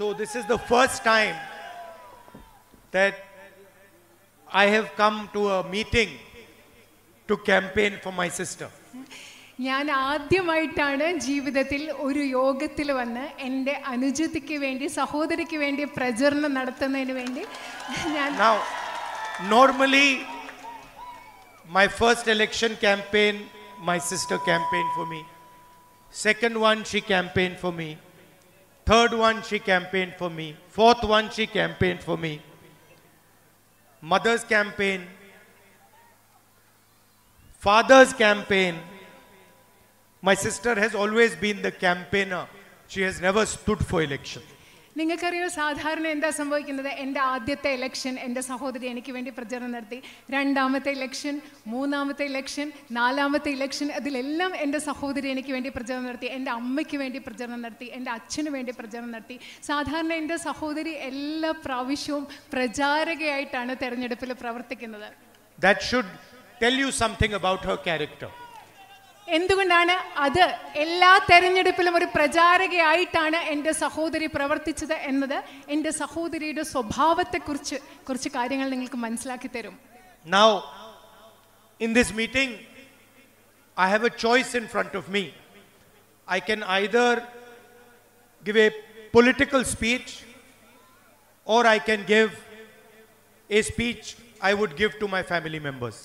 So this is the first time that I have come to a meeting to campaign for my sister. ഞാൻ ആദ്യമായിട്ടാണ് ജീവിതത്തിൽ ഒരു യോഗത്തിൽ വന്ന് എൻ്റെ അനുജത്തിക്ക് വേണ്ടി സഹോദരിക്ക് വേണ്ടി പ്രചരണം നടത്തുന്നതിന് വേണ്ടി ഞാൻ Now, normally my first election campaign, my sister campaigned for me. Second one, she campaigned for me. Third one, she campaigned for me. Fourth one, she campaigned for me. Mother's campaign, father's campaign. My sister has always been the campaigner. She has never stood for election. നിങ്ങൾക്കറിയോ സാധാരണ എന്താ സംഭവിക്കുന്നത്? എൻ്റെ ആദ്യത്തെ election എൻ്റെ സഹോദരി എനിക്ക് വേണ്ടി പ്രചരണം നടത്തി. രണ്ടാമത്തെ ഇലക്ഷൻ, മൂന്നാമത്തെ ഇലക്ഷൻ, നാലാമത്തെ ഇലക്ഷൻ, അതിലെല്ലാം എൻ്റെ സഹോദരി എനിക്ക് വേണ്ടി പ്രചരണം നടത്തി. എൻ്റെ അമ്മയ്ക്ക് വേണ്ടി പ്രചരണം നടത്തി. എൻ്റെ അച്ഛന് വേണ്ടി പ്രചരണം നടത്തി. സാധാരണ എൻ്റെ സഹോദരി എല്ലാ പ്രാവശ്യവും പ്രചാരകയായിട്ടാണ് തെരഞ്ഞെടുപ്പിൽ പ്രവർത്തിക്കുന്നത്. That should tell you something about her character. എന്തുകൊണ്ടാണ് അത് എല്ലാ തെരഞ്ഞെടുപ്പിലും ഒരു പ്രചാരകയായിട്ടാണ് എൻ്റെ സഹോദരി പ്രവർത്തിച്ചത് എന്നത് എൻ്റെ സഹോദരിയുടെ സ്വഭാവത്തെക്കുറിച്ച് കുറച്ച് കാര്യങ്ങൾ നിങ്ങൾക്ക് മനസ്സിലാക്കി തരും. Now, in this meeting, I have a choice in front of me. I can either give a political speech or I can give a speech I would give to my family members.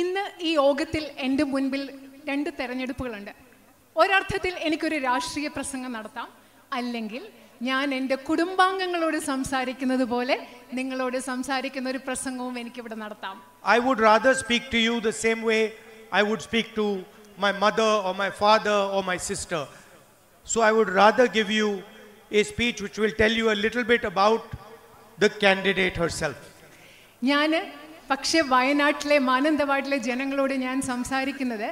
ഇന്ന് ഈ യോഗത്തിൽ എൻ്റെ മുൻപിൽ രണ്ട് തെരഞ്ഞെടുപ്പുകളുണ്ട്. ഒരർത്ഥത്തിൽ എനിക്കൊരു രാഷ്ട്രീയ പ്രസംഗം നടത്താം, അല്ലെങ്കിൽ ഞാൻ എൻ്റെ കുടുംബാംഗങ്ങളോട് സംസാരിക്കുന്നത് പോലെ നിങ്ങളോട് സംസാരിക്കുന്ന ഒരു പ്രസംഗവും എനിക്കിവിടെ നടത്താം. I would rather speak to you the same way I would speak to my mother or my father or my sister. So I would rather give you a speech which will tell you a little bit about the candidate herself. ഞാൻ പക്ഷേ വയനാട്ടിലെ മാനന്തവാടിലെ ജനങ്ങളോട് ഞാൻ സംസാരിക്കുന്നത്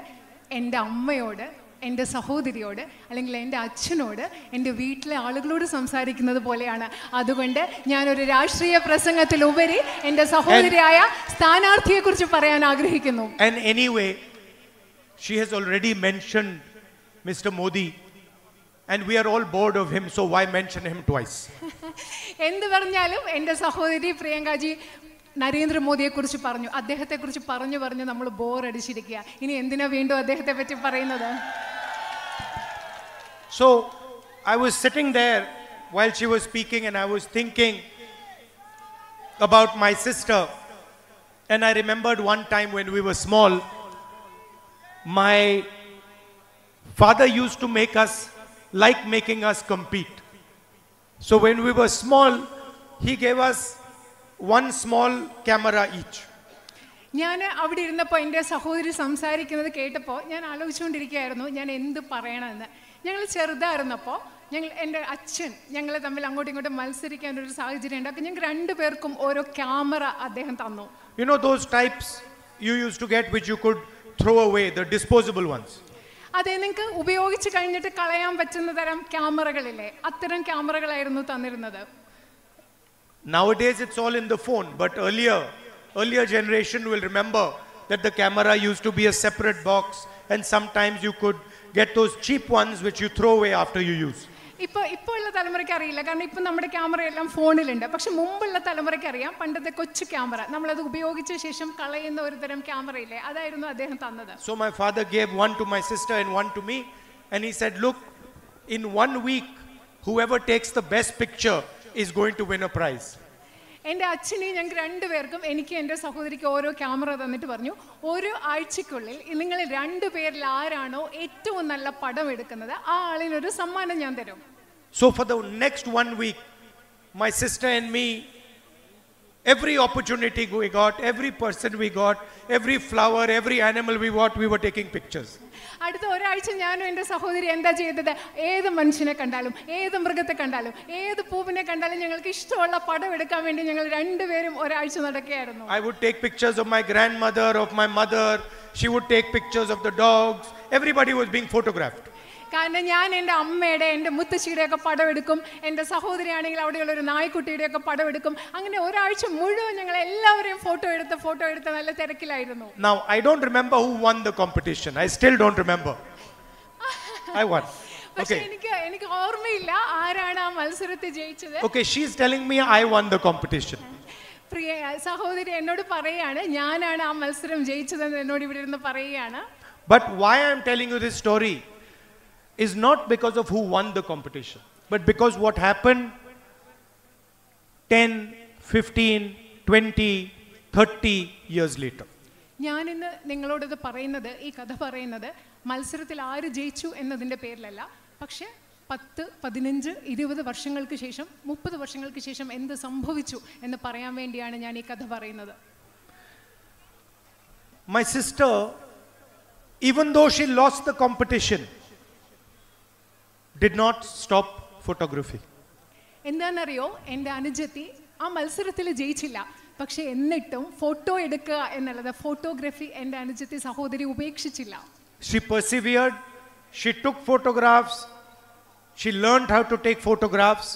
എൻ്റെ അമ്മയോട്, എൻ്റെ സഹോദരിയോട്, അല്ലെങ്കിൽ എൻ്റെ അച്ഛനോട്, എൻ്റെ വീട്ടിലെ ആളുകളോട് സംസാരിക്കുന്നത് പോലെയാണ്. അതുകൊണ്ട് ഞാനൊരു രാഷ്ട്രീയ പ്രസംഗത്തിലുപരി എൻ്റെ സഹോദരിയായ സ്ഥാനാർത്ഥിയെക്കുറിച്ച് പറയാൻ ആഗ്രഹിക്കുന്നു. And anyway, she has already mentioned Mr. Modi and we are all bored of him, so why mention him twice? എന്ത് പറഞ്ഞാലും എൻ്റെ സഹോദരി പ്രിയങ്കാജി നരേന്ദ്രമോദിയെക്കുറിച്ച് പറഞ്ഞു. അദ്ദേഹത്തെക്കുറിച്ച് പറഞ്ഞു നമ്മൾ ബോറടിച്ചിരിക്കുക. ഇനി എന്തിനാ വീണ്ടും അദ്ദേഹത്തെ പറ്റി പറയുന്നത്? So I was sitting there while she was speaking and I was thinking about my sister, and I remembered one time when we were small, my father used to make us like making us compete. So when we were small, he gave us one small camera each. ഞാൻ അവിടെ ഇരുന്നപ്പോൾ എൻ്റെ സഹോദരി സംസാരിക്കുന്നത് കേട്ടപ്പോൾ ഞാൻ ആലോചിച്ചുകൊണ്ടിരിക്കുകയായിരുന്നു ഞാൻ എന്ത് പറയണമെന്ന്. ഞങ്ങൾ ചെറുതായിരുന്നപ്പോൾ എൻ്റെ അച്ഛൻ ഞങ്ങളെ തമ്മിൽ അങ്ങോട്ടും ഇങ്ങോട്ടും മത്സരിക്കാൻ ഒരു സാഹചര്യം ഉണ്ട്. അപ്പം ഞങ്ങൾ രണ്ടുപേർക്കും ഓരോ ക്യാമറ അദ്ദേഹം തന്നു. You know those types you used to get which you could throw away, the disposable ones. അതെ, നിങ്ങൾക്ക് ഉപയോഗിച്ച് കഴിഞ്ഞിട്ട് കളയാൻ പറ്റുന്ന തരം ക്യാമറകളില്ലേ, അത്തരം ക്യാമറകളായിരുന്നു തന്നിരുന്നത്. Nowadays it's all in the phone, but earlier generation will remember that the camera used to be a separate box and sometimes you could get those cheap ones which you throw away after you use. ഇപ്പോൾ ഉള്ള തലമുറയ്ക്ക് അറിയില്ല, കാരണം ഇപ്പം നമ്മുടെ camera എല്ലാം ഫോണിലുണ്ട്. പക്ഷെ മുമ്പുള്ള തലമുറയ്ക്ക് അറിയാം, പണ്ടത്തെ കൊച്ചു ക്യാമറ നമ്മളത് ഉപയോഗിച്ച ശേഷം കളയുന്ന ഒരു തരം ക്യാമറയില്ലേ, അതായിരുന്നു അദ്ദേഹം തന്നത്. So my father gave one to my sister and one to me, and he said, look, in 1 week whoever takes the best picture is going to win a prize. എൻ്റെ അച്ഛനെയും ഞങ്ങൾക്ക് രണ്ടുപേർക്കും, എനിക്ക് എൻ്റെ സഹോദരിക്ക് ഓരോ ക്യാമറ തന്നിട്ട് പറഞ്ഞു, ഓരോ ആഴ്ചക്കുള്ളിൽ നിങ്ങൾ രണ്ടുപേരിൽ ആരാണോ ഏറ്റവും നല്ല പടം എടുക്കുന്നത് ആ ആളിനൊരു സമ്മാനം ഞാൻ തരും. So for the next 1 week, my sister and me, every opportunity we got, every person we got, every flower, every animal we got, we were taking pictures. അടുത്ത ഒരാഴ്ച ഞാനും എൻ്റെ സഹോദരി എന്താ ചെയ്തത്? ഏത് മനുഷ്യനെ കണ്ടാലും, ഏത് മൃഗത്തെ കണ്ടാലും, ഏത് പൂവിനെ കണ്ടാലും ഞങ്ങൾക്ക് ഇഷ്ടമുള്ള പടം എടുക്കാൻ വേണ്ടി ഞങ്ങൾ രണ്ടുപേരും ഒരാഴ്ച നടക്കുകയായിരുന്നു. I would take pictures of my grandmother, of my mother. She would take pictures of the dogs. Everybody was being photographed. കാരണം ഞാൻ എൻ്റെ അമ്മയുടെ, എൻ്റെ മുത്തശ്ശിയുടെയൊക്കെ പടം എടുക്കും, എൻ്റെ സഹോദരിയാണെങ്കിൽ അവിടെയുള്ള ഒരു നായ്ക്കുട്ടിയുടെയൊക്കെ പടം എടുക്കും. അങ്ങനെ ഒരാഴ്ച മുഴുവൻ ഞങ്ങൾ എല്ലാവരെയും ഫോട്ടോ എടുത്ത് നല്ല തിരക്കിലായിരുന്നു. Now I don't remember who won the competition. I still don't remember. I won. പക്ഷേ എനിക്ക് ഓർമ്മയില്ല ആരാണ് ആ മത്സരത്തിൽ ജയിച്ചത്. Okay, she's telling me I won the competition. പ്രിയ സഹോദരി എന്നോട് പറയാണ് ഞാനാണ് ആ മത്സരം ജയിച്ചതെന്ന് എന്നോട് ഇവിടെ ഇരുന്ന് പറയുകയാണ്. But why I am telling you this story is not because of who won the competition, but because what happened 10, 15, 20, 30 years later. ഞാനിന്ന് നിങ്ങളോടത് പറയുന്നത്, ഈ കഥ പറയുന്നത് മത്സരത്തിൽ ആര് ജയിച്ചു എന്നതിൻ്റെ പേരിലല്ല, പക്ഷേ 10, 15, 20 വർഷങ്ങൾക്ക് ശേഷം 30 വർഷങ്ങൾക്ക് ശേഷം എന്ത് സംഭവിച്ചു എന്ന് പറയാൻ വേണ്ടിയാണ് ഞാൻ ഈ കഥ പറയുന്നത്. My sister, even though she lost the competition, did not stop photography. എന്താണെന്നറിയോ, എൻ്റെ അനുജത്തി ആ മത്സരത്തിൽ ജയിച്ചില്ല, പക്ഷെ എന്നിട്ടും ഫോട്ടോ എടുക്കുക എന്നുള്ളത്, ഫോട്ടോഗ്രാഫി എൻ്റെ അനുജത്തി സഹോദരി ഉപേക്ഷിച്ചില്ല. She persevered, she took photographs, she learned how to take photographs,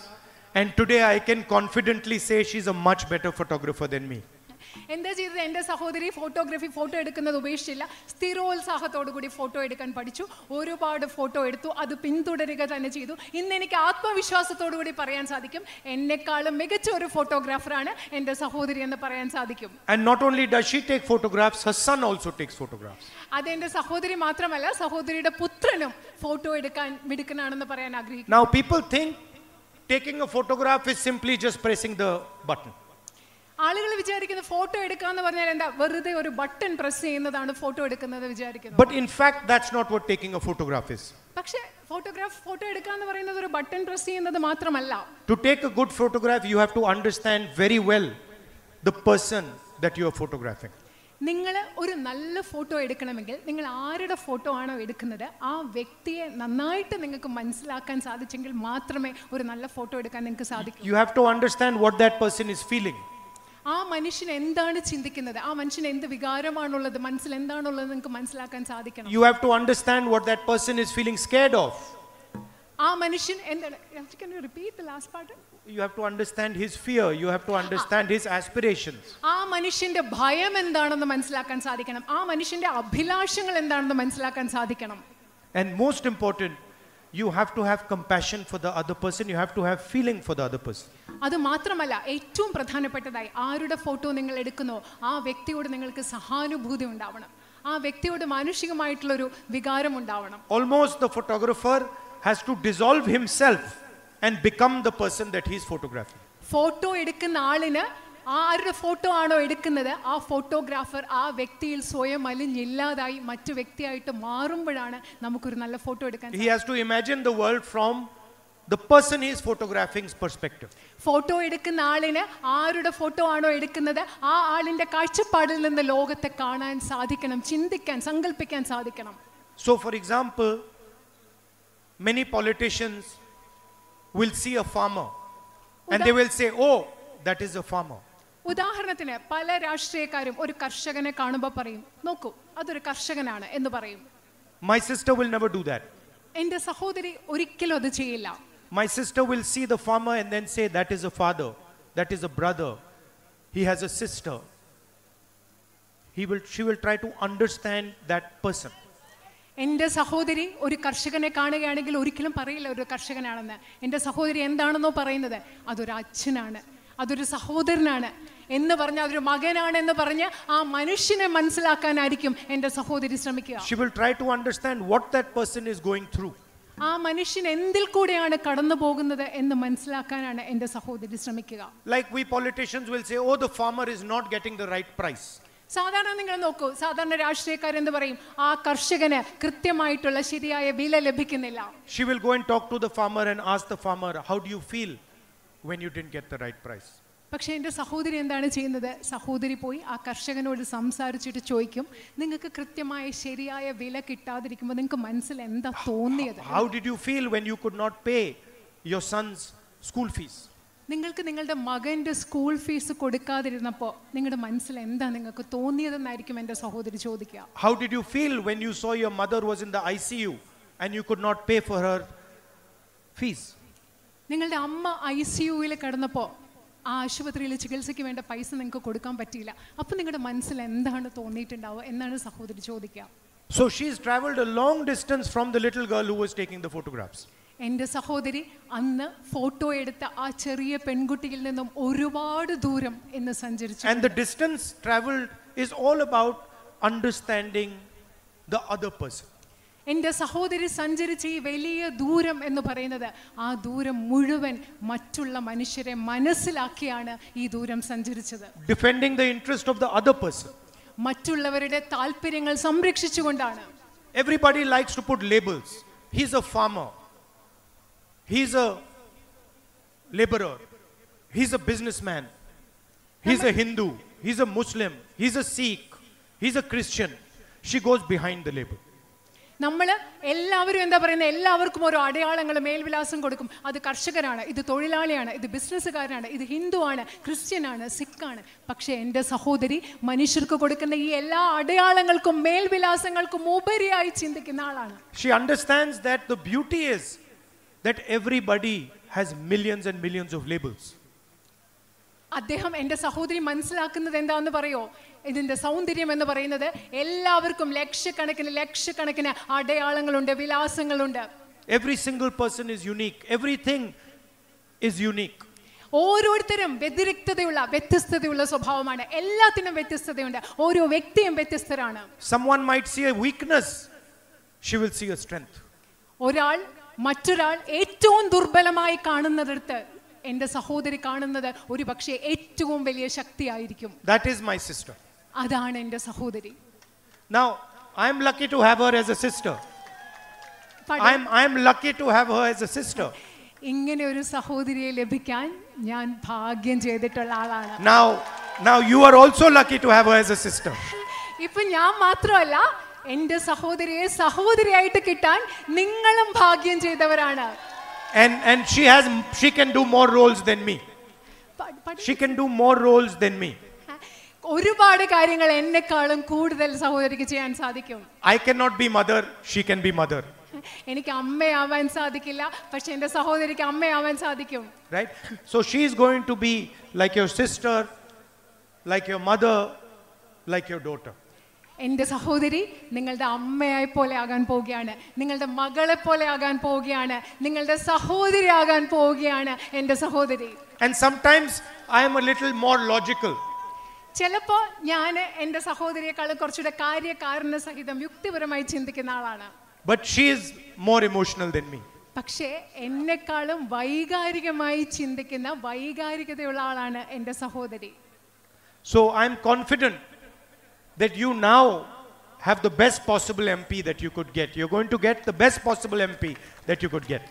and today I can confidently say she's a much better photographer than me. എന്താ ചെയ്തത്? എൻ്റെ സഹോദരി ഫോട്ടോ എടുക്കുന്നത് ഉപേക്ഷിച്ചില്ല, സ്ഥിരോത്സാഹത്തോടു കൂടി ഫോട്ടോ എടുക്കാൻ പഠിച്ചു, ഒരുപാട് ഫോട്ടോ എടുത്തു, അത് പിന്തുടരുക തന്നെ ചെയ്തു. ഇന്ന് എനിക്ക് ആത്മവിശ്വാസത്തോടു കൂടി പറയാൻ സാധിക്കും, എന്നെക്കാളും മികച്ച ഒരു ഫോട്ടോഗ്രാഫറാണ് എൻ്റെ സഹോദരി എന്ന് പറയാൻ സാധിക്കും. And not only does she take photographs, her son also takes photographs. അതെൻ്റെ സഹോദരി മാത്രമല്ല, സഹോദരിയുടെ പുത്രനും ഫോട്ടോ എടുക്കാൻ മിടുക്കനാണെന്ന് പറയാൻ ആഗ്രഹിക്കുന്നു. Now people think taking a photograph is simply just pressing the button. ആളുകൾ വിചാരിക്കുന്നത് ഫോട്ടോ എടുക്കാന്ന് പറഞ്ഞാൽ എന്താ, വെറുതെ ഒരു ബട്ടൺ പ്രസ് ചെയ്യുന്നതാണ് ഫോട്ടോ എടുക്കുന്നത് വിചാരിക്കുന്നത്. But in fact that's not what taking a photograph is. പക്ഷേ ഫോട്ടോ എടുക്കാന്ന് പറയുന്നത് ഒരു ബട്ടൺ പ്രസ് ചെയ്യുന്നത് മാത്രമല്ല. To take a good photograph you have to understand very well the person that you are photographing. നിങ്ങൾ ഒരു നല്ല ഫോട്ടോ എടുക്കണമെങ്കിൽ നിങ്ങൾ ആരുടെ ഫോട്ടോ ആണോ എടുക്കുന്നത് ആ വ്യക്തിയെ നന്നായിട്ട് നിങ്ങൾക്ക് മനസ്സിലാക്കാൻ സാധിച്ചെങ്കിൽ മാത്രമേ ഒരു നല്ല ഫോട്ടോ എടുക്കാൻ നിങ്ങൾക്ക് സാധിക്കൂ. You have to understand what that person is feeling. ആ മനുഷ്യൻ എന്താണ് ചിന്തിക്കുന്നത്, ആ മനുഷ്യൻ എന്ത് വികാരമാണുള്ളത്, മനസ്സിൽ എന്താണുള്ളത് നിങ്ങൾക്ക് മനസ്സിലാക്കാൻ സാധിക്കണം. You have to understand what that person is feeling scared of. ആ മനുഷ്യൻ എന്താണ്, can you repeat the last part? You have to understand his fear, you have to understand his aspirations. ആ മനുഷ്യന്റെ ഭയം എന്താണെന്ന് മനസ്സിലാക്കാൻ സാധിക്കണം, ആ മനുഷ്യന്റെ അഭിലാഷങ്ങൾ എന്താണെന്ന് മനസ്സിലാക്കാൻ സാധിക്കണം. And most important, you have to have compassion for the other person, you have to have feeling for the other person. അത് മാത്രമല്ല, ഏറ്റവും പ്രധാനപ്പെട്ടതായി ആരുടെ ഫോട്ടോ നിങ്ങൾ എടുക്കുന്നോ ആ വ്യക്തിയോട് നിങ്ങൾക്ക് സഹാനുഭൂതി ഉണ്ടാവണം, ആ വ്യക്തിയോട് മാനുഷികമായിട്ടുള്ളൊരു വികാരം ഉണ്ടാവണം. Almost the photographer has to dissolve himself and become the person that he is photographing. Photo എടുക്കുന്ന ആളിന് ആരുടെ ഫോട്ടോ ആണോ എടുക്കുന്നത് ആ ഫോട്ടോഗ്രാഫർ ആ വ്യക്തിയിൽ സ്വയം അലിഞ്ഞില്ലാതായി മറ്റു വ്യക്തിയായിട്ട് മാറുമ്പോഴാണ് നമുക്കൊരു നല്ല ഫോട്ടോ എടുക്കാൻ. He has to imagine the world from the person he is photographing's perspective. Photo എടുക്കുന്ന ആളിന് ആരുടെ ഫോട്ടോ ആണോ എടുക്കുന്നത് ആ ആളിന്റെ കാഴ്ചപ്പാടിൽ നിന്ന് ലോകത്തെ കാണാൻ സാധിക്കണം, ചിന്തിക്കാൻ, സങ്കല്പിക്കാൻ സാധിക്കണം. So for example, many politicians will see a farmer and they will say, oh, that is a farmer. ഉദാഹരണത്തിന് പല രാഷ്ട്രീയക്കാരും ഒരു കർഷകനെ കാണുമ്പോൾ പറയും, നോക്കൂ അതൊരു കർഷകനാണ് എന്ന് പറയും. My sister will never do that. എൻ്റെ സഹോദരി ഒരിക്കലും അത് ചെയ്യില്ല. My sister will see the farmer and then say, that is a father, that is a brother, he has a sister. She will try to understand that person. എൻ്റെ സഹോദരി ഒരു കർഷകനെ കാണുകയാണെങ്കിൽ ഒരിക്കലും പറയില്ല ഒരു കർഷകനാണെന്ന്. എൻ്റെ സഹോദരി എന്താണെന്നോ പറയുന്നത്, അതൊരു അച്ഛനാണ്, അതൊരു സഹോദരനാണ് എന്ന് പറഞ്ഞ്, അതൊരു മകനാണ് എന്ന് പറഞ്ഞ് ആ മനുഷ്യനെ മനസ്സിലാക്കാനായിരിക്കും എൻ്റെ സഹോദരി ശ്രമിക്കുക. She will try to understand what that person is going through. ആ മനുഷ്യൻ എന്തിൽ കൂടെയാണ് കടന്നു പോകുന്നത് എന്ന് മനസ്സിലാക്കാനാണ് എൻ്റെ സഹോദരി ശ്രമിക്കുക. Like we politicians will say, oh, the farmer is not getting the right price. സാധാരണ നിങ്ങൾ നോക്കൂ, സാധാരണ രാഷ്ട്രീയക്കാരെന്ത് പറയും, ആ കർഷകന് കൃത്യമായിട്ടുള്ള ശരിയായ വില ലഭിക്കുന്നില്ല. She will go and talk to the farmer and ask the farmer, how do you feel when you didn't get the right price? പക്ഷേ എൻ്റെ സഹോദരി എന്താണ് ചെയ്യുന്നത്, സഹോദരി പോയി ആ കർഷകനോട് സംസാരിച്ചിട്ട് ചോദിക്കും, നിങ്ങൾക്ക് കൃത്യമായ ശരിയായ വില കിട്ടാതിരിക്കുമ്പോൾ നിങ്ങൾക്ക് മനസ്സിൽ എന്താ തോന്നിയത്? How did you feel when you could not pay your son's school fees? നിങ്ങൾക്ക് നിങ്ങളുടെ മകൻ്റെ സ്കൂൾ ഫീസ് കൊടുക്കാതിരുന്നപ്പോൾ നിങ്ങളുടെ മനസ്സിൽ എന്താ നിങ്ങൾക്ക് തോന്നിയതെന്നായിരിക്കും എൻ്റെ സഹോദരി ചോദിക്കുക. How did you feel when you saw your mother was in the ICU and you could not pay for her fees? നിങ്ങളുടെ അമ്മ ICUവിൽ കിടന്നപ്പോൾ ആ ആശുപത്രിയിൽ ചികിത്സയ്ക്ക് വേണ്ട പൈസ നിങ്ങൾക്ക് കൊടുക്കാൻ പറ്റിയില്ല, അപ്പോൾ നിങ്ങളുടെ മനസ്സിൽ എന്താണ് തോന്നിയിട്ടുണ്ടാവുക എന്നാണ് സഹോദരി ചോദിക്കുക. So she's traveled a long distance from the little girl who was taking the photographs. എൻ്റെ സഹോദരി അന്ന് ഫോട്ടോ എടുത്ത ആ ചെറിയ പെൺകുട്ടിയിൽ നിന്നും ഒരുപാട് ദൂരം ഇന്ന് സഞ്ചരിച്ചു. And the distance traveled is all about understanding the other person. എൻ്റെ സഹോദരി സഞ്ചരിച്ച ഈ വലിയ ദൂരം എന്ന് പറയുന്നത് ആ ദൂരം മുഴുവൻ മറ്റുള്ള മനുഷ്യരെ മനസ്സിലാക്കിയാണ് ഈ ദൂരം സഞ്ചരിച്ചത്. Defending the interest of the other person. മറ്റുള്ളവരുടെ താല്പര്യങ്ങൾ സംരക്ഷിച്ചുകൊണ്ടാണ്. Everybody likes to put labels. He's a farmer. He's a laborer. He's a businessman. He's a Hindu. He's a Muslim. He's a Sikh. He's a Christian. She goes behind the label. നമ്മൾ എല്ലാവരും എന്താ പറയുന്നത്, എല്ലാവർക്കും ഓരോ അടയാളങ്ങൾ മേൽവിലാസം കൊടുക്കും. അത് കർഷകരാണ്, ഇത് തൊഴിലാളിയാണ്, ഇത് ബിസിനസ്സുകാരനാണ്, ഇത് ഹിന്ദുവാണ്, ക്രിസ്ത്യനാണ്, സിഖാണ്. പക്ഷേ എൻ്റെ സഹോദരി മനുഷ്യർക്ക് കൊടുക്കുന്ന ഈ എല്ലാ അടയാളങ്ങൾക്കും മേൽവിലാസങ്ങൾക്കും ഉപരിയായി ചിന്തിക്കുന്ന ആളാണ്. She understands that the beauty is that everybody has millions and millions of labels. അദ്ദേഹം എൻ്റെ സഹോദരി മനസ്സിലാക്കുന്നത് എന്താണെന്ന് പറയോ, ഇതിൻ്റെ സൗന്ദര്യം എന്ന് പറയുന്നത് എല്ലാവർക്കും ലക്ഷക്കണക്കിന് അടയാളങ്ങളുണ്ട്, വിലാസങ്ങളുണ്ട്. Every single person is unique. Everything is unique. ഓരോരുത്തരും വ്യത്യസ്തതയുള്ള സ്വഭാവമാണ്. എല്ലാത്തിനും വ്യത്യസ്തതയുണ്ട്. ഓരോ വ്യക്തിയും വ്യത്യസ്തരാണ്. Someone might see a weakness, she will see a strength. മറ്റൊരാൾ ഏറ്റവും ദുർബലമായി കാണുന്നിടത്ത് എൻ്റെ സഹോദരി കാണുന്നത് ഒരു പക്ഷേ ഏറ്റവും വലിയ ശക്തിയായിരിക്കും. That is my sister. അതാണ് എൻ്റെ സഹോദരി. Now I am lucky to have her as a sister. I am lucky to have her as a sister. ഇങ്ങനെ ഒരു സഹോദരിയെ ലഭിക്കാൻ ഞാൻ ഭാഗ്യം ചെയ്തിട്ടുള്ള ആളാണ്. Now you are also lucky to have her as a sister. ഇപ്പൊ ഞാൻ മാത്രമല്ല, എൻ്റെ സഹോദരിയെ സഹോദരിയായിട്ട് കിട്ടാൻ നിങ്ങളും ഭാഗ്യം ചെയ്തവരാണ്. And she can do more roles than me. She can do more roles than me. ഒരുപാട് കാര്യങ്ങൾ എന്നെക്കാളും കൂടുതൽ സഹോദരിക്ക് ചെയ്യാൻ സാധിക്കും. I cannot be mother, she can be mother. എനിക്ക് അമ്മയാവാൻ സാധിക്കില്ല, പക്ഷെ എൻ്റെ സഹോദരിക്ക് അമ്മയാവാൻ സാധിക്കും. Right? So she is going to be like your sister, like your mother, like your daughter. എൻ്റെ സഹോദരി നിങ്ങളുടെ അമ്മയെ പോലെ ആകാൻ പോവുകയാണ്, നിങ്ങളുടെ മകളെ പോലെ ആകാൻ പോവുകയാണ്, നിങ്ങളുടെ സഹോദരി ആകാൻ പോവുകയാണ് എൻ്റെ സഹോദരി. And sometimes I am a little more logical. ചിലപ്പോൾ ഞാൻ എൻ്റെ സഹോദരിയെക്കാളും കുറച്ചുകൂടെ കാര്യകാരണ സഹിതം യുക്തിപരമായി ചിന്തിക്കുന്ന ആളാണ്. But she is more emotional than me. പക്ഷേ എന്നെക്കാളും വൈകാരികമായി ചിന്തിക്കുന്ന വൈകാരികതയുള്ള ആളാണ് എൻ്റെ സഹോദരി. So I am confident that you now have the best possible MP that you could get. You're going to get the best possible MP that you could get.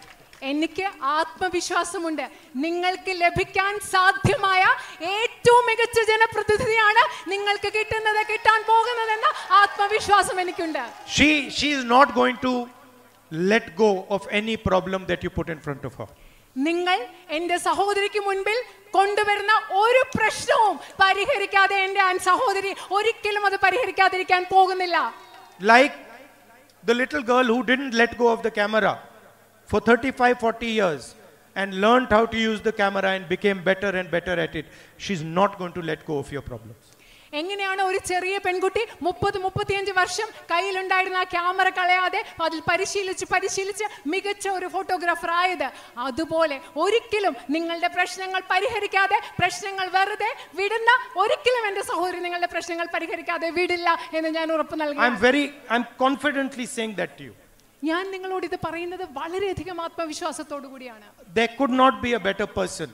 എനിക്ക് ആത്മവിശ്വാസമുണ്ട്, നിങ്ങൾക്ക് ലഭിക്കാൻ സാധ്യമായ ഏറ്റവും മികച്ച ജനപ്രതിനിധിയാണ് നിങ്ങൾക്ക് കിട്ടാൻ പോകുന്നതെന്ന ആത്മവിശ്വാസം എനിക്കുണ്ട്. She is not going to let go of any problem that you put in front of her. നിങ്ങൾ എൻ്റെ സഹോദരിക്ക് മുൻപിൽ കൊണ്ടുവരുന്ന ഒരു പ്രശ്നവും പരിഹരിക്കാതെ എൻ്റെ സഹോദരി ഒരിക്കലും അത് പരിഹരിക്കാതിരിക്കാൻ പോകുന്നില്ല. Like the little girl who didn't let go of the camera for 35-40 years and learned how to use the camera and became better and better at it. She's not going to let go of your problems. എങ്ങനെയാണ് ഒരു ചെറിയ പെൺകുട്ടി 30-35 വർഷം കയ്യിലുണ്ടായിരുന്ന ആ camera കളയാതെ അതിൽ പരിശീലിച്ച് മികച്ച ഒരു ഫോട്ടോഗ്രാഫർ ആയത്, അതുപോലെ ഒരിക്കലും നിങ്ങളുടെ പ്രശ്നങ്ങൾ പരിഹരിക്കാതെ, പ്രശ്നങ്ങൾ വെറുതെ വിടുന്ന ഒരിക്കലും എൻ്റെ സഹോദരി നിങ്ങളുടെ പ്രശ്നങ്ങൾ പരിഹരിക്കാതെ വിടില്ല എന്ന് ഞാൻ ഉറപ്പ് നൽകുന്നു. I'm confidently saying that to you. ഞാൻ നിങ്ങളോട് ഇത് പറയുന്നത് വളരെയധികം ആത്മവിശ്വാസത്തോടു കൂടിയാണ്. There could not be a better person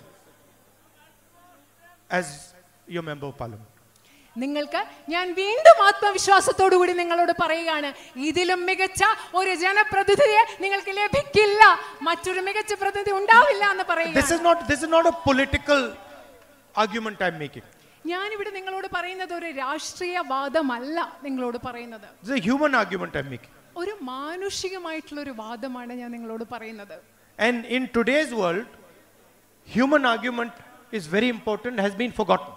as your member of parliament. നിങ്ങൾക്ക് ഞാൻ വീണ്ടും ആത്മവിശ്വാസത്തോടു കൂടി നിങ്ങളോട് പറയുകയാണ്, ഇതിലും മികച്ച ഒരു ജനപ്രതിനിധിയെ നിങ്ങൾക്ക് ലഭിക്കില്ല, മറ്റൊരു മികച്ച പ്രതിനിധി ഉണ്ടാവില്ല എന്ന് പറയുക. This is not a political argument I'm making. ഞാൻ ഇവിടെ നിങ്ങളോട് പറയുന്നത് ഒരു രാഷ്ട്രീയ വാദമല്ല നിങ്ങളോട് പറയുന്നത്. This is a human argument I'm making. ഒരു മാനുഷികമായിട്ടുള്ള ഒരു വാദമാണ് ഞാൻ നിങ്ങളോട് പറയുന്നത്. And in today's world, human argument is very important, has been forgotten.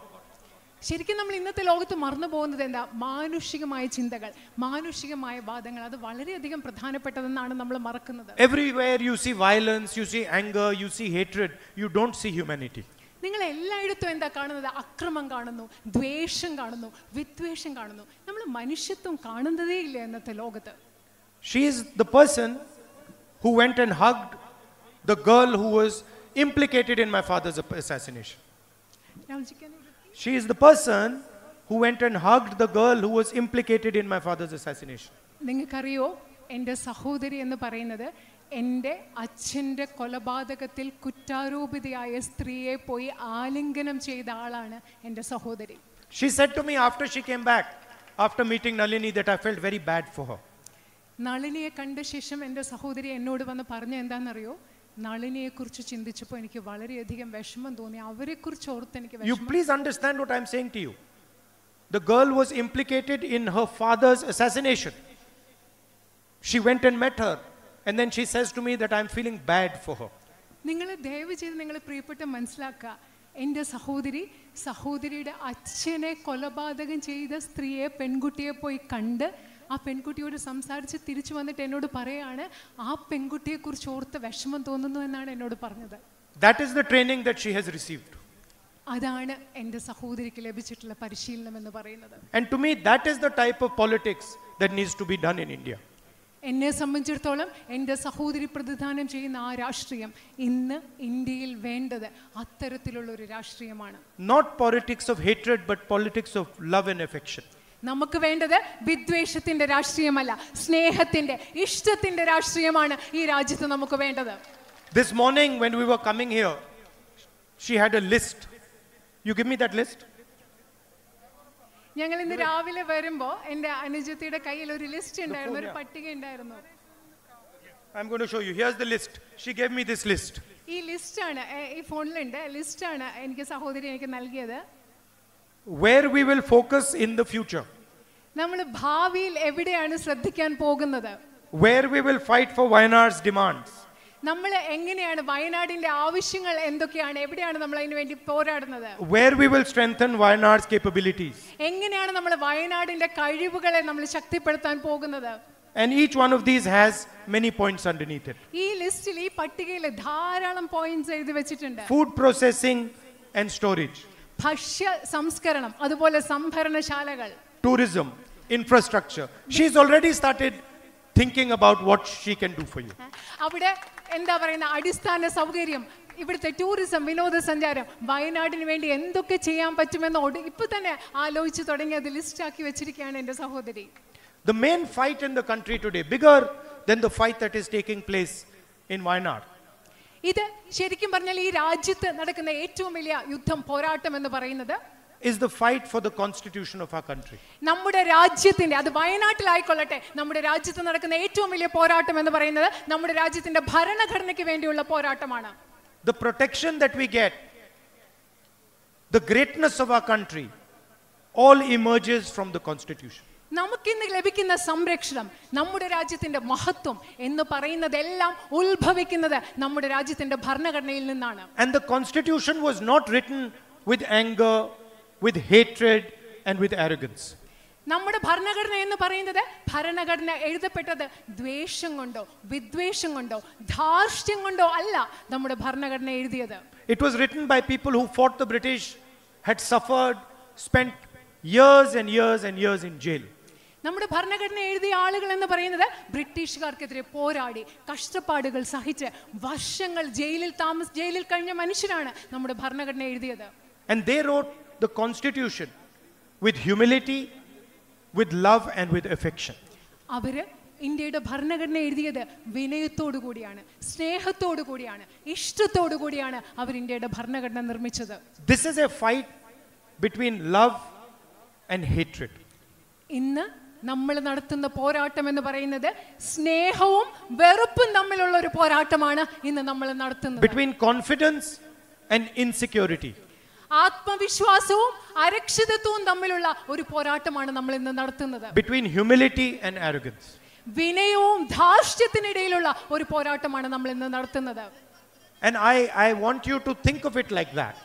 ശരിക്കും നമ്മൾ ഇന്നത്തെ ലോകത്ത് മറന്നു പോകുന്നത് എന്താ? മാനുഷികമായ ചിന്തകൾ, മാനുഷികമായ വാദങ്ങൾ, അത് വളരെയധികം പ്രധാനപ്പെട്ടതെന്നാണ് നമ്മൾ മറക്കുന്നത്. Everywhere you see violence, you see anger, you see hatred, you don't see humanity. നിങ്ങൾ എല്ലായിടത്തും എന്താ കാണുന്നത്? അക്രമം കാണുന്നു, ദ്വേഷം കാണുന്നു, വിദ്വേഷം കാണുന്നു. നമ്മൾ മനുഷ്യത്വം കാണുന്നതേ ഇല്ല ഇന്നത്തെ ലോകത്ത്. She is the person who went and hugged the girl who was implicated in my father's assassination. She is the person who went and hugged the girl who was implicated in my father's assassination. നിങ്ങൾക്കറിയോ, എൻ്റെ സഹോദരി എന്ന് പറയുന്നത് എൻ്റെ അച്ഛൻ്റെ കൊലപാതകത്തിൽ കുറ്റാരോപിതയായ സ്ത്രീയെ പോയി ആലിംഗനം ചെയ്ത ആളാണ് എൻ്റെ സഹോദരി. She said to me after she came back, after meeting Nalini, that I felt very bad for her. നളിനിയെ കണ്ട ശേഷം എൻ്റെ സഹോദരി എന്നോട് വന്ന് പറഞ്ഞ എന്താണെന്നറിയോ, നളിനിയെക്കുറിച്ച് ചിന്തിച്ചപ്പോൾ എനിക്ക് വളരെയധികം വിഷമം തോന്നി. അവരെക്കുറിച്ച് ഓർത്ത് എനിക്ക് You please understand what I am saying to you. The girl was implicated in her father's assassination. She went and met her, and then she says to me that I am feeling bad for her. നിങ്ങൾ ദയവ് ചെയ്ത് നിങ്ങൾ പ്രിയപ്പെട്ട മനസ്സിലാക്കുക, എൻ്റെ സഹോദരിയുടെ അച്ഛനെ കൊലപാതകം ചെയ്ത സ്ത്രീയെ, പെൺകുട്ടിയെ പോയി കണ്ട് ആ പെൺകുട്ടിയോട് സംസാരിച്ച് തിരിച്ചു വന്നിട്ട് എന്നോട് പറയാണ്, ആ പെൺകുട്ടിയെക്കുറിച്ച് ഓർത്ത് വിഷമം തോന്നുന്നു എന്നാണ് എന്നോട് പറഞ്ഞത്. That is the training that she has received. അതാണ് എൻ്റെ സഹോദരിക്ക് ലഭിച്ചിട്ടുള്ള പരിശീലനം എന്ന് പറയുന്നത്. And to me, that is the type of politics that needs to be done in India. എന്നെ സംബന്ധിച്ചിടത്തോളം എൻ്റെ സഹോദരി പ്രതിദാനം ചെയ്യുന്ന ആ രാഷ്ട്രീയം ഇന്ന് ഇന്ത്യയിൽ വേണ്ടത് അത്തരത്തിലുള്ള ഒരു രാഷ്ട്രീയമാണ്. Not politics of hatred, but politics of love and affection. നമുക്ക് വേണ്ടത് വിദ്വേഷത്തിന്റെ രാഷ്ട്രീയമല്ല, സ്നേഹത്തിന്റെ, ഇഷ്ടത്തിന്റെ രാഷ്ട്രീയമാണ് ഈ രാജ്യത്ത് നമുക്ക് വേണ്ടത്. This morning when we were coming here, she had a list. You give me that list? ഞങ്ങൾ ഇന്ന് രാവിലെ വരുമ്പോൾ എൻ്റെ അനുജത്തിയുടെ കയ്യിൽ ഒരു ലിസ്റ്റ് ഉണ്ടായിരുന്നു, ഒരു പട്ടിക ഉണ്ടായിരുന്നു. I'm going to show you. Here's the list. She gave me this list. ഈ ലിസ്റ്റാണ്, ഈ ഫോണിലുണ്ട്, ലിസ്റ്റാണ് എനിക്ക് സഹോദരി എനിക്ക് നൽകിയത്. Where we will focus in the future. നമ്മൾ ഭാവിയിൽ എവിടെയാണ് ശ്രദ്ധിക്കാൻ പോകുന്നത്? Where we will fight for Wayanad's demands. നമ്മൾ എങ്ങനെയാണ് വയനാടിന്റെ ആവശ്യങ്ങൾ എന്തൊക്കെയാണ്, എവിടെയാണ് നമ്മൾ അതിനു വേണ്ടി പോരാടുന്നത്? Where we will strengthen Wayanad's capabilities. എങ്ങനെയാണ് നമ്മൾ വയനാടിന്റെ കഴിവുകളെ നമ്മൾ ശക്തിപ്പെടുത്താൻ പോകുന്നത്? And each one of these has many points underneath it. ഈ ലിസ്റ്റിൽ, ഈ പട്ടികയിൽ ധാരാളം പോയിന്റ്സ് എഴുതി വെച്ചിട്ടുണ്ട്. Food processing and storage. ഭക്ഷ്യ സംസ്കരണം, അതുപോലെ സംഭരണശാലകൾ. Tourism, infrastructure. She's already started thinking about what she can do for you. അവിടെ എന്താ പറയുന്ന അടിസ്ഥാന സൗകര്യം, ഇവിടുത്തെ ടൂറിസം, വിനോദസഞ്ചാരം, വയനാടിന് വേണ്ടി എന്തൊക്കെ ചെയ്യാൻ പറ്റുമെന്ന് ഇപ്പൊ തന്നെ ആലോചിച്ച് തുടങ്ങി അത് ലിസ്റ്റ് ആക്കി വെച്ചിരിക്കുകയാണ് എൻ്റെ സഹോദരി. The main fight in the country today, bigger than the fight that is taking place in Wayanad. ഇത് ശരിക്കും പറഞ്ഞാൽ ഈ രാജ്യത്ത് നടക്കുന്ന ഏറ്റവും വലിയ യുദ്ധം, പോരാട്ടം എന്ന് പറയുന്നത് is the fight for the constitution of our country. നമ്മുടെ രാജ്യത്തിന്റെ, അത് വയനാട്ടിലായിക്കൊള്ളട്ടെ, നമ്മുടെ രാജ്യത്ത് നടക്കുന്ന ഏറ്റവും വലിയ പോരാട്ടം എന്ന് പറയുന്നത് നമ്മുടെ രാജ്യത്തിന്റെ ഭരണഘടനയ്ക്ക് വേണ്ടിയുള്ള പോരാട്ടമാണ്. The protection that we get, the greatness of our country, all emerges from the constitution. നമുക്കിന്ന് ലഭിക്കുന്ന സംരക്ഷണം, നമ്മുടെ രാജ്യത്തിന്റെ മഹത്വം എന്ന് പറയുന്നതെല്ലാം ഉത്ഭവിക്കുന്നത് നമ്മുടെ രാജ്യത്തിന്റെ ഭരണഘടനയിൽ നിന്നാണ്. And the constitution was not written with anger, with hatred and with arrogance. നമ്മുടെ ഭരണഘടന എന്ന് പറയുന്നത്, ഭരണഘടന എഴുതപ്പെട്ടത് ദ്വേഷം കൊണ്ടോ വിദ്വേഷം കൊണ്ടോ ധാർഷ്ട്യം കൊണ്ടോ അല്ല നമ്മുടെ ഭരണഘടന എഴുതിയത്. It was written by people who fought the British, had suffered, spent years and years and years in jail. നമ്മുടെ ഭരണഘടന എഴുതിയ ആളുകൾ എന്ന് പറയുന്നത് ബ്രിട്ടീഷുകാർക്കെതിരെ പോരാടി കഷ്ടപ്പാടുകൾ സഹിച്ച് വർഷങ്ങൾ ജയിലിൽ കഴിഞ്ഞ മനുഷ്യരാണ് നമ്മുടെ ഭരണഘടന എഴുതിയത്. And they wrote the constitution with humility, with love and with affection. അവര് ഇന്ത്യയുടെ ഭരണഘടന എഴുതിയത് വിനയത്തോടു കൂടിയാണ്, സ്നേഹത്തോടു കൂടിയാണ്, ഇഷ്ടത്തോടു കൂടിയാണ് അവർ ഇന്ത്യയുടെ ഭരണഘടന നിർമ്മിച്ചത്. This is a fight between love and hatred. ഇന്ന് നമ്മൾ നടത്തുന്ന പോരാട്ടം എന്ന് പറയുന്നത് സ്നേഹവും വെറുപ്പും തമ്മിലുള്ള ഒരു പോരാട്ടമാണ് ഇന്ന് നമ്മൾ നടത്തുന്നത്. Between confidence and insecurity. ആത്മവിശ്വാസവും അരക്ഷിതത്വവും തമ്മിലുള്ള ഒരു പോരാട്ടമാണ് നമ്മൾ ഇന്ന് നടത്തുന്നത്. Between humility and arrogance. വിനയവും ധാർഷ്ട്യത്തിനിടയിലുള്ള ഒരു പോരാട്ടമാണ് നമ്മൾ ഇന്ന് നടത്തുന്നത്. And I want you to think of it like that.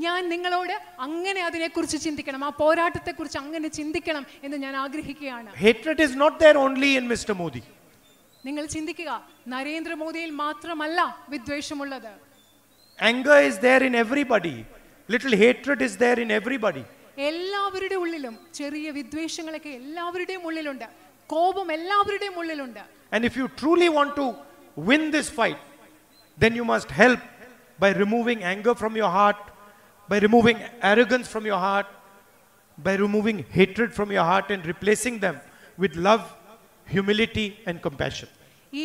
ഞാൻ നിങ്ങളോട് അങ്ങനെ അതിനെക്കുറിച്ച് ചിന്തിക്കണം, ആ പോരാട്ടത്തെക്കുറിച്ച് അങ്ങനെ ചിന്തിക്കണം എന്ന് ഞാൻ ആഗ്രഹിക്കുകയാണ്. Hatred is not there only in Mr. Modi. നിങ്ങൾ ചിന്തിക്കുക, നരേന്ദ്രമോദിയിൽ മാത്രമല്ല വിദ്വേഷമുള്ളത്. Anger is there in everybody. Little hatred is there in everybody. എല്ലാ എല്ലാവരുടെ ഉള്ളിലും ചെറിയ വിദ്വേഷങ്ങളൊക്കെ എല്ലാവരുടെയും ഉള്ളിലുണ്ട്. കോപം എല്ലാവരുടെയും ഉള്ളിലുണ്ട്. And if you truly want to win this fight, then you must help by removing anger from your heart, by removing arrogance from your heart, by removing hatred from your heart and replacing them with love, humility and compassion.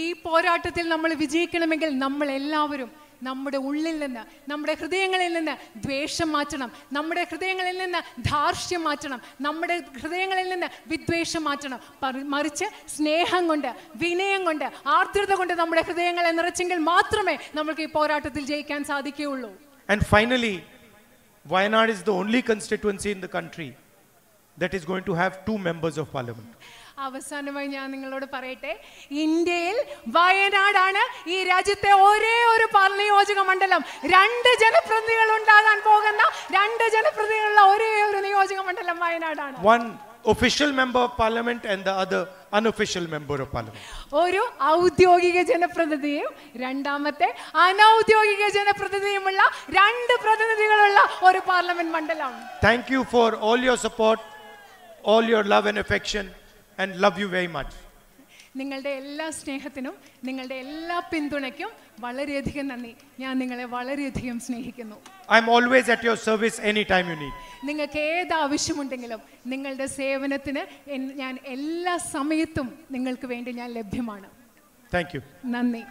ഈ പോരാട്ടത്തിൽ നമ്മൾ വിജയിക്കണമെങ്കിൽ നമ്മൾ എല്ലാവരും നമ്മുടെ ഉള്ളിൽ നിന്ന്, നമ്മുടെ ഹൃദയങ്ങളിൽ നിന്ന് ദ്വേഷം മാറ്റണം, നമ്മുടെ ഹൃദയങ്ങളിൽ നിന്ന് ധാർഷ്ട്യം മാറ്റണം, നമ്മുടെ ഹൃദയങ്ങളിൽ നിന്ന് വിദ്വേഷം മാറ്റണം. മറിച്ച് സ്നേഹം കൊണ്ട്, വിനയം കൊണ്ട്, ആർദ്രത കൊണ്ട് നമ്മുടെ ഹൃദയങ്ങളെ നിറച്ചെങ്കിൽ മാത്രമേ നമുക്ക് ഈ പോരാട്ടത്തിൽ ജയിക്കാൻ സാധിക്കുകയുള്ളൂ. And finally, Wayanad is the only constituency in the country that is going to have 2 members of parliament. അവസാനമായി ഞാൻ നിങ്ങളോട് പറയട്ടെ, ഇന്ത്യയിൽ വയനാടാണ് ഈ രാജ്യത്തെ ഒരേ ഒരു നിയോജക മണ്ഡലം. 2 ജനപ്രതിനിധികൾ ഉണ്ടാകാൻ പോകുന്ന 2 ജനപ്രതിനിധികളുള്ള ഒരേ ഒരു നിയോജക മണ്ഡലം വയനാടാണ്. One official member of parliament and the other unofficial member of parliament. ഒരു ഔദ്യോഗിക ജനപ്രതിനിധിയും രണ്ടാമത്തെ അനൗദ്യോഗിക ജനപ്രതിനിധിയുമുള്ള 2 പ്രതിനിധികളുള്ള ഒരു പാർലമെന്റ് മണ്ഡലം. Thank you for all your support, all your love and affection, and love you very much. നിങ്ങളുടെ എല്ലാ സ്നേഹത്തിനും നിങ്ങളുടെ എല്ലാ പിന്തുണയ്ക്കും വളരെയധികം നന്ദി. ഞാൻ നിങ്ങളെ വളരെയധികം സ്നേഹിക്കുന്നു. I am always at your service anytime you need. നിങ്ങൾക്ക് ഏത് ആവശ്യമുണ്ടെങ്കിലും നിങ്ങളുടെ സേവനത്തിന് ഞാൻ എല്ലാ സമയത്തും നിങ്ങൾക്ക് വേണ്ടി ഞാൻ ലഭ്യമാണ്. Thank you. നന്ദി.